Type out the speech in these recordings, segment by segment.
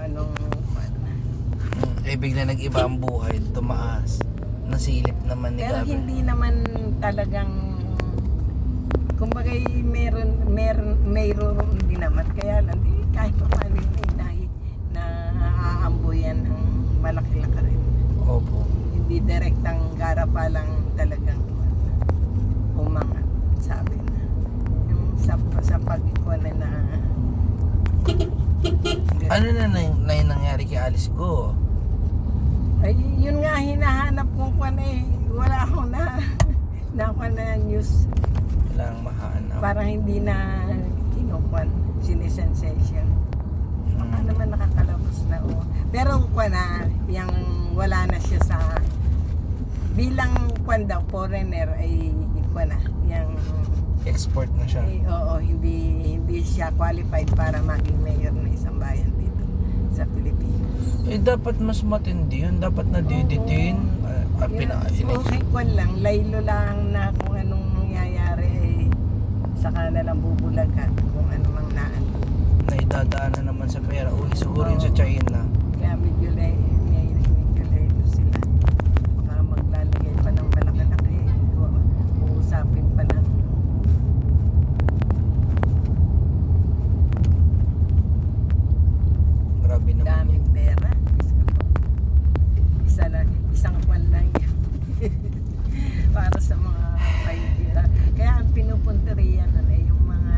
anong bigla nag-iba ang buhay, tumaas. Nasilip naman ni pero Gabi. hindi naman talagang kumbaga mayroon din naman kaya lang di, kahit pa paano yun na aambuyan ng malaki lang ka rin. Opo. Hindi direktang gara pa lang talagang umangat, sabi na. Yung sa pag-ikuan na Ano na yung nangyari kay Alice Go? ay, yun nga hinahanap kong kwan wala akong na news. Walang mahanap. Parang hindi na kinukwan, sinisensation. Baka naman nakakalabas na pero kwan yung wala na siya sa bilang kwan daw, foreigner ay kwan yung Export na siya. oo, hindi siya qualified para maging mayor ng isang bayan dito sa Pilipinas. Dapat mas matindi yun. Dapat na-detain. Okay, kwan lang, laylo lang na kung anong mangyayari saka na lang bubulagan kung ano mang naan. Naidadaanan naman sa pera. Siguro yun sa China. Kaya medyo laylo sila. Baka maglalagay pa ng malaki-laki. Uusapin pa ng Grabe naman daming yun. pera. Isang kwan lang yun. Para sa mga kaibira. Kaya ang pinupunta riyan ay yung mga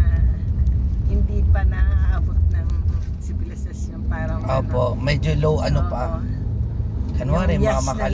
hindi pa naaabot ng sibilisasyon. Parang Opo, medyo low ano pa. oo. Kanwari, Yung mga yes na